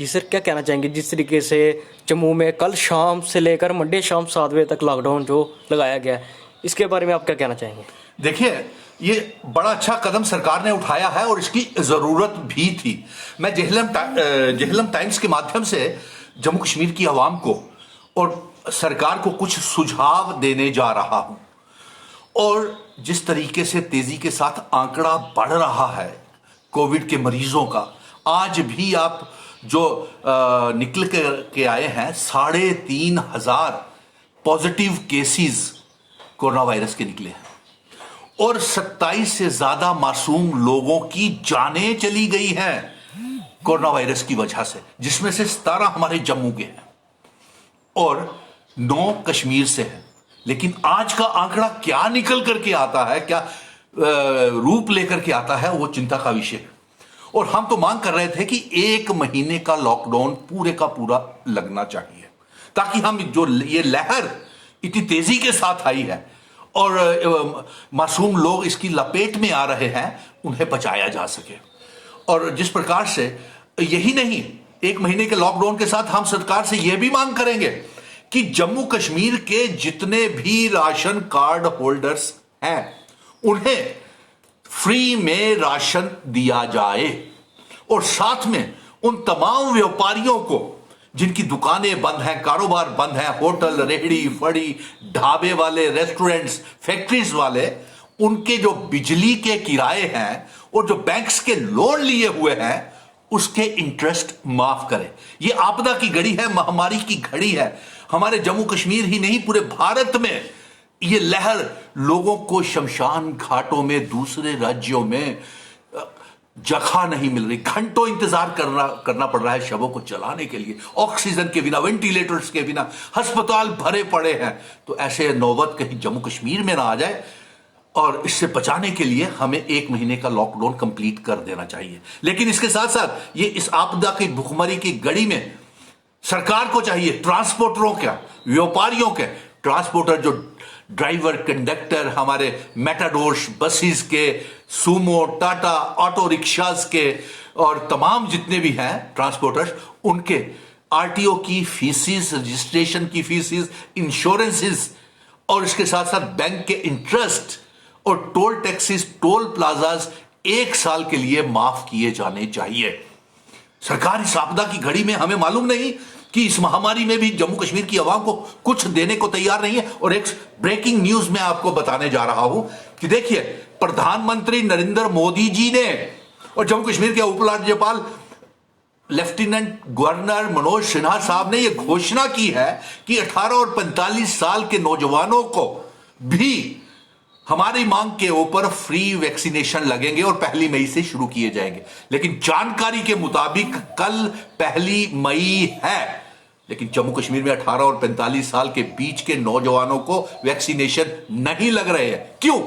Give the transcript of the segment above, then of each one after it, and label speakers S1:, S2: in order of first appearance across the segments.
S1: जी sir, क्या कहना चाहेंगे जिस तरीके से जम्मू में कल शाम से लेकर मंडे शाम 7 बजे तक लॉकडाउन जो लगाया गया है, इसके बारे में आप क्या कहना चाहेंगे?
S2: देखिए, ये बड़ा अच्छा कदम सरकार ने उठाया है और इसकी जरूरत भी थी। मैं जेहलम टाइम्स के माध्यम से जम्मू कश्मीर की आवाम को और सरकार को कुछ सुझाव देने जा रहा हूं। और जिस तरीके से तेजी के साथ आंकड़ा बढ़ रहा है कोविड के मरीजों का, आज भी आप जो निकल के आए हैं 3,500 पॉजिटिव केसेस कोरोना वायरस के निकले हैं और 27 से ज्यादा मासूम लोगों की जानें चली गई हैं कोरोना वायरस की वजह से, जिसमें से 17 हमारे जम्मू के हैं और 9 कश्मीर से हैं। लेकिन आज का आंकड़ा क्या निकल करके आता है, क्या रूप लेकर के आता है, वो चिंता का विषय है। और हम तो मांग कर रहे थे कि 1 महीने का लॉकडाउन पूरे का पूरा लगना चाहिए, ताकि हम जो ये लहर इतनी तेजी के साथ आई है और मासूम लोग इसकी लपेट में आ रहे हैं, उन्हें बचाया जा सके। और जिस प्रकार से, यही नहीं, 1 महीने के लॉकडाउन के साथ हम सरकार से यह भी मांग करेंगे कि जम्मू कश्मीर के जितने भी राशन कार्ड होल्डर्स हैं उन्हें फ्री में राशन दिया जाए और साथ में उन तमाम व्यापारियों को जिनकी दुकानें बंद हैं, कारोबार बंद हैं, होटल, रेहड़ी फड़ी, ढाबे वाले, रेस्टोरेंट्स, फैक्ट्रीज वाले, उनके जो बिजली के किराए हैं और जो बैंक्स के लोन लिए हुए हैं उसके इंटरेस्ट माफ करें। यह आपदा की घड़ी है, महामारी की घड़ी है। हमारे जम्मू कश्मीर ही नहीं, पूरे भारत में ये लहर लोगों को शमशान घाटों में, दूसरे राज्यों में जगह नहीं मिल रही, घंटों इंतजार करना पड़ रहा है शवों को जलाने के लिए, ऑक्सीजन के बिना, वेंटिलेटर्स के बिना, अस्पताल भरे पड़े हैं। तो ऐसे नौबत कहीं जम्मू कश्मीर में ना आ जाए और इससे बचाने के लिए हमें 1 महीने का लॉकडाउन कंप्लीट कर देना चाहिए। लेकिन इसके साथ साथ ये इस आपदा की भुखमरी की घड़ी में सरकार को चाहिए, ट्रांसपोर्टरों का, व्यापारियों के, ट्रांसपोर्टर जो ड्राइवर, कंडक्टर, हमारे मेटाडोर्स, बसेस के, सूमो, टाटा, ऑटो रिक्शास के और तमाम जितने भी हैं ट्रांसपोर्टर्स, उनके आरटीओ की फीसेस, रजिस्ट्रेशन की फीसेस, इंश्योरेंसेस और इसके साथ साथ बैंक के इंटरेस्ट और टोल टैक्सेस, टोल प्लाजाज 1 साल के लिए माफ किए जाने चाहिए। सरकार इस आपदा की घड़ी में, हमें मालूम नहीं कि इस महामारी में भी जम्मू कश्मीर की आवाम को कुछ देने को तैयार नहीं है। और एक ब्रेकिंग न्यूज में आपको बताने जा रहा हूं कि देखिए, प्रधानमंत्री नरेंद्र मोदी जी ने और जम्मू कश्मीर के उपराज्यपाल लेफ्टिनेंट गवर्नर मनोज सिन्हा साहब ने यह घोषणा की है कि 18 और 45 साल के नौजवानों को भी हमारी मांग के ऊपर फ्री वैक्सीनेशन लगेंगे और 1 मई से शुरू किए जाएंगे। लेकिन जानकारी के मुताबिक कल 1 मई है, लेकिन जम्मू कश्मीर में 18 और 45 साल के बीच के नौजवानों को वैक्सीनेशन नहीं लग रहे हैं। क्यों?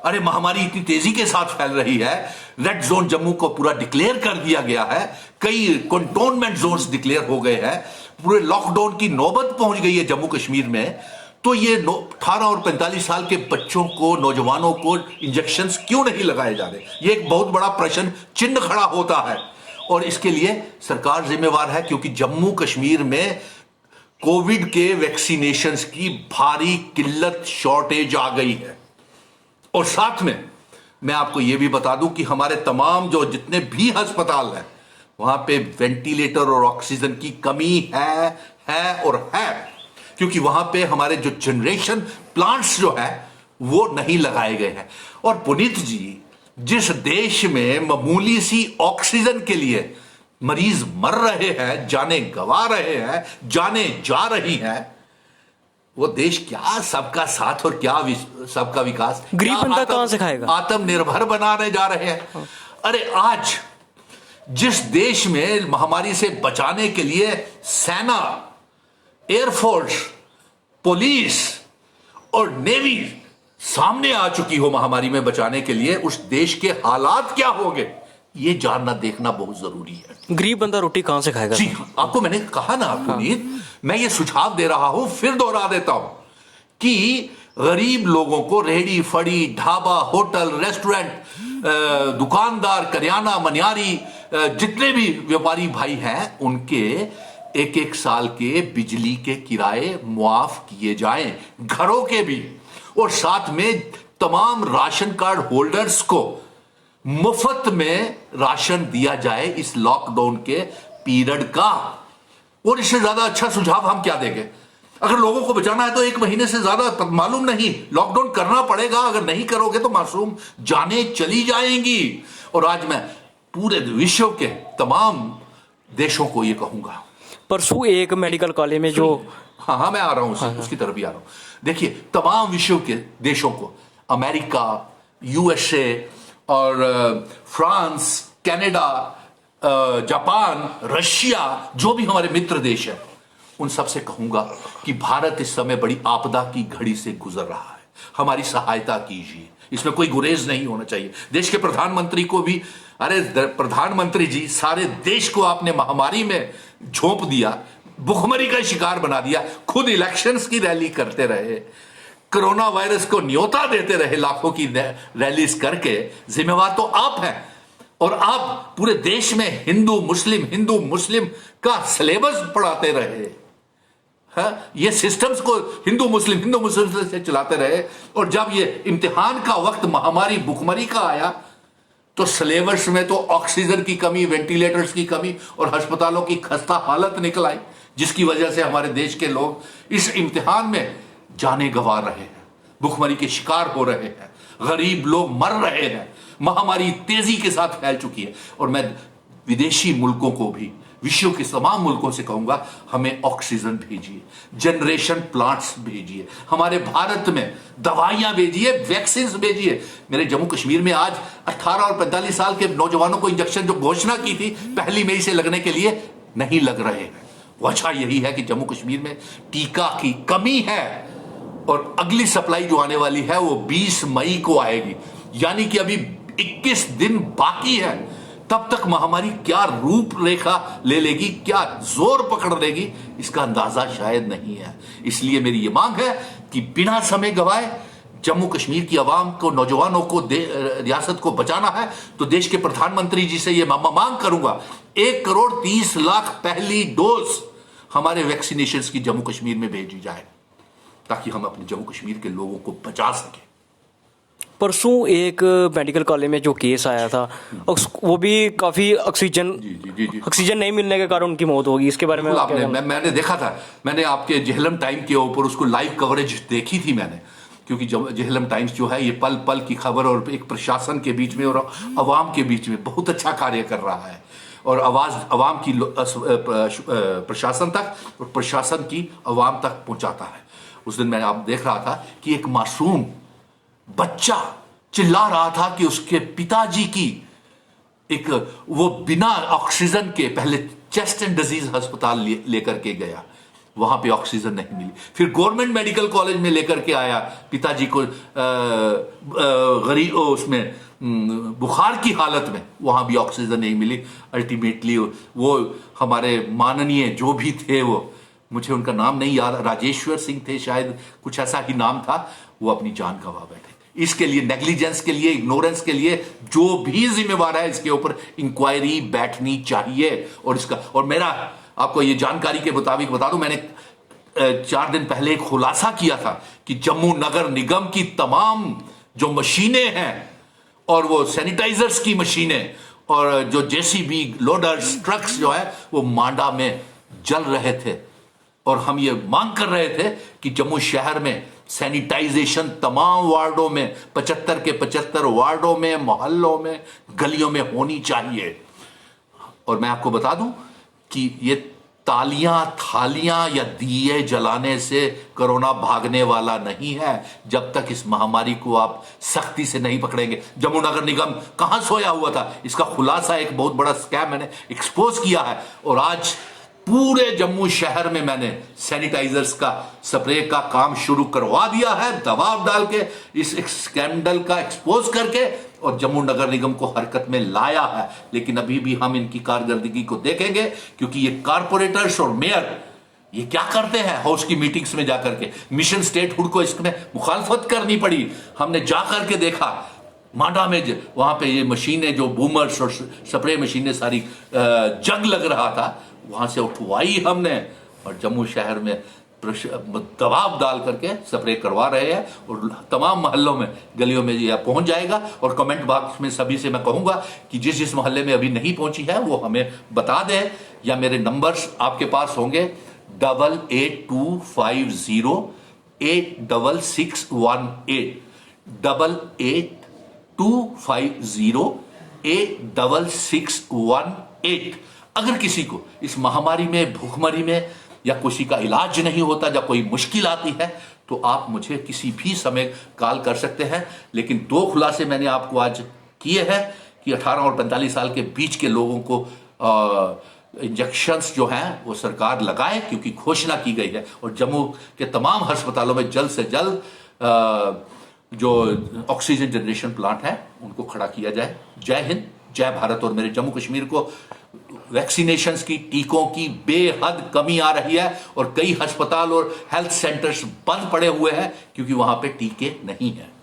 S2: अरे महामारी इतनी तेजी के साथ फैल रही है, रेड जोन जम्मू को पूरा डिक्लेयर कर दिया गया है, कई कंटोनमेंट जोन्स डिक्लेयर हो गए हैं, पूरे लॉकडाउन की नौबत पहुंच गई है जम्मू कश्मीर में। तो ये 18 और 45 साल के बच्चों को, नौजवानों को इंजेक्शंस क्यों नहीं लगाए जा रहे? ये एक बहुत बड़ा प्रश्न चिन्ह खड़ा होता है और इसके लिए सरकार जिम्मेवार है, क्योंकि जम्मू कश्मीर में कोविड के वैक्सीनेशंस की भारी किल्लत, शॉर्टेज आ गई है। और साथ में मैं आपको यह भी बता दूं कि हमारे तमाम जो जितने भी अस्पताल हैं वहां पे वेंटिलेटर और ऑक्सीजन की कमी है और है, क्योंकि वहां पे हमारे जो जनरेशन प्लांट्स जो है वो नहीं लगाए गए हैं। और पुनीत जी, जिस देश में मामूली सी ऑक्सीजन के लिए मरीज मर रहे हैं, जाने गंवा रहे हैं, जाने जा रही हैं, वो देश क्या सबका साथ और क्या सबका विकास,
S1: गरीब बंदा कहां से खाएगा?
S2: आत्मनिर्भर बनाने जा रहे हैं। अरे आज जिस देश में महामारी से बचाने के लिए सेना, एयरफोर्स, पुलिस और नेवी सामने आ चुकी हो महामारी में बचाने के लिए, उस देश के हालात क्या होंगे ये जानना, देखना बहुत जरूरी है।
S1: गरीब बंदा रोटी कहां से खाएगा?
S2: जी, आपको मैंने कहा ना पुनीत, मैं ये सुझाव दे रहा हूं, फिर दोहरा देता हूं कि गरीब लोगों को रेहड़ी फड़ी, ढाबा, होटल, रेस्टोरेंट दुकानदार, करियाना, मनियारी, जितने भी व्यापारी भाई हैं, उनके एक एक साल के बिजली के किराए मुआफ किए जाएं, घरों के भी। और साथ में तमाम राशन कार्ड होल्डर्स को मुफ्त में राशन दिया जाए इस लॉकडाउन के पीरियड का। और इससे ज्यादा अच्छा सुझाव हम क्या देंगे? अगर लोगों को बचाना है तो 1 महीने से ज्यादा मालूम नहीं, लॉकडाउन करना पड़ेगा। अगर नहीं करोगे तो मासूम जाने चली जाएंगी। और आज मैं पूरे विश्व के तमाम देशों को ये कहूंगा।
S1: परसों एक मेडिकल कॉलेज में जो
S2: हाँ मैं आ रहा हूं उसकी तरफ भी आ रहा हूं। देखिए, तमाम विश्व के देशों को, अमेरिका, यूएसए और फ्रांस, कनाडा, जापान, रशिया, जो भी हमारे मित्र देश हैं, उन सबसे कहूंगा कि भारत इस समय बड़ी आपदा की घड़ी से गुजर रहा है। हमारी सहायता कीजिए, इसमें कोई गुरेज नहीं होना चाहिए। देश के प्रधानमंत्री को भी, अरे प्रधानमंत्री जी, सारे देश को आपने महामारी में झोंप दिया, भुखमरी का शिकार बना दिया, खुद इलेक्शंस की रैली करते रहे, कोरोना वायरस को न्योता देते रहे, लाखों की रैलीज करके। जिम्मेवार तो आप हैं। और आप पूरे देश में हिंदू मुस्लिम का सिलेबस पढ़ाते रहे, ये सिस्टम्स को हिंदू मुस्लिम से चलाते रहे। और जब ये इम्तिहान का वक्त महामारी भुखमरी का आया तो सिलेबस में तो ऑक्सीजन की कमी, वेंटिलेटर्स की कमी और अस्पतालों की खस्ता हालत निकल आई, जिसकी वजह से हमारे देश के लोग इस इम्तिहान में जाने गंवा रहे हैं, भुखमरी के शिकार हो रहे हैं, गरीब लोग मर रहे हैं, महामारी तेजी के साथ फैल चुकी है। और मैं विदेशी मुल्कों को भी, विश्व के तमाम मुल्कों से कहूंगा, हमें ऑक्सीजन भेजिए, जनरेशन प्लांट्स भेजिए, हमारे भारत में दवाइयां भेजिए, वैक्सीन भेजिए। मेरे जम्मू कश्मीर में आज 18 और 45 साल के नौजवानों को इंजेक्शन जो घोषणा की थी 1 मई से लगने के लिए, नहीं लग रहे हैं। वजह यही है कि जम्मू कश्मीर में टीका की कमी है। और अगली सप्लाई जो आने वाली है वो 20 मई को आएगी, यानी कि अभी 21 दिन बाकी है। तब तक महामारी क्या रूपरेखा ले लेगी, क्या जोर पकड़ लेगी, इसका अंदाजा शायद नहीं है। इसलिए मेरी ये मांग है कि बिना समय गवाए जम्मू कश्मीर की आवाम को, नौजवानों को, रियासत को बचाना है तो देश के प्रधानमंत्री जी से ये मांग करूंगा, 1 करोड़ 30 लाख पहली डोज हमारे वैक्सीनेशन की जम्मू कश्मीर में भेजी जाए, ताकि हम अपने जम्मू कश्मीर के लोगों को बचा सकें।
S1: परसों एक मेडिकल कॉलेज में जो केस आया था, वो भी काफी ऑक्सीजन नहीं मिलने के कारण उनकी मौत होगी, इसके बारे में
S2: आपने मैंने देखा था, मैंने आपके जेहलम टाइम के ऊपर उसको लाइव कवरेज देखी थी मैंने, क्योंकि जेहलम टाइम्स जो है ये पल पल की खबर और एक प्रशासन के बीच में और अवाम के बीच में बहुत अच्छा कार्य कर रहा है। और आवाज अवाम की प्रशासन तक और प्रशासन की अवाम तक पहुंचाता है। उस दिन मैं आप देख रहा था कि एक मासूम बच्चा चिल्ला रहा था कि उसके पिताजी की वो बिना ऑक्सीजन के पहले चेस्ट एंड डिजीज अस्पताल लेकर के गया, वहां पे ऑक्सीजन नहीं मिली। फिर गवर्नमेंट मेडिकल कॉलेज में लेकर के आया पिताजी को, गरीब उसमें बुखार की हालत में, वहां भी ऑक्सीजन नहीं मिली। अल्टीमेटली वो हमारे माननीय जो भी थे, वो मुझे उनका नाम नहीं याद, राजेश्वर सिंह थे शायद, कुछ ऐसा ही नाम था, वो अपनी जान गंवा बैठे। इसके लिए नेग्लिजेंस के लिए, इग्नोरेंस के लिए जो भी जिम्मेवार है, इसके ऊपर इंक्वायरी बैठनी चाहिए। और इसका, और मेरा आपको ये जानकारी के मुताबिक बता दूं, मैंने 4 दिन पहले एक खुलासा किया था कि जम्मू नगर निगम की तमाम जो मशीनें हैं और वो सैनिटाइजर्स की मशीनें और जो जेसीबी लोडर्स ट्रक्स जो है वो मांडा में जल रहे थे। और हम ये मांग कर रहे थे कि जम्मू शहर में सैनिटाइजेशन तमाम वार्डों में, 75 के 75 वार्डों में, मोहल्लों में, गलियों में होनी चाहिए। और मैं आपको बता दूं कि ये तालियां, थालियां या दिए जलाने से कोरोना भागने वाला नहीं है, जब तक इस महामारी को आप सख्ती से नहीं पकड़ेंगे। जम्मू नगर निगम कहां सोया हुआ था, इसका खुलासा, एक बहुत बड़ा स्कैम मैंने एक्सपोज किया है। और आज पूरे जम्मू शहर में मैंने सैनिटाइजर्स का स्प्रे का काम शुरू करवा दिया है, दबाव डाल के, इस स्कैंडल का एक्सपोज करके, और जम्मू नगर निगम को हरकत में लाया है। लेकिन अभी भी हम इनकी कारकर्दगी को देखेंगे, क्योंकि ये कारपोरेटर्स और मेयर ये क्या करते हैं, हाउस की मीटिंग्स में जाकर के, मिशन स्टेटहुड को इसमें मुखालफत करनी पड़ी। हमने जाकर के देखा मांडा में वहां पे ये मशीनें जो बूमर्स और स्प्रे मशीनें सारी जंग लग रहा था, वहां से उठवाई हमने और जम्मू शहर में दबाव डाल करके स्प्रे करवा रहे हैं और तमाम मोहल्लों में, गलियों में यह पहुंच जाएगा। और कमेंट बॉक्स में सभी से मैं कहूंगा कि जिस जिस मोहल्ले में अभी नहीं पहुंची है वो हमें बता दे, या मेरे नंबर्स आपके पास होंगे 8825086618 8825086618। अगर किसी को इस महामारी में, भूखमरी में या किसी का इलाज नहीं होता, या कोई मुश्किल आती है, तो आप मुझे किसी भी समय कॉल कर सकते हैं। लेकिन 2 खुलासे मैंने आपको आज किए हैं कि 18 और 45 साल के बीच के लोगों को इंजेक्शंस जो हैं वो सरकार लगाए, क्योंकि घोषणा की गई है। और जम्मू के तमाम अस्पतालों में जल्द से जल्द जो ऑक्सीजन जनरेशन प्लांट है उनको खड़ा किया जाए। जय हिंद, जय भारत। और मेरे जम्मू कश्मीर को वैक्सीनेशंस की, टीकों की बेहद कमी आ रही है और कई अस्पताल और हेल्थ सेंटर्स बंद पड़े हुए हैं क्योंकि वहां पे टीके नहीं है।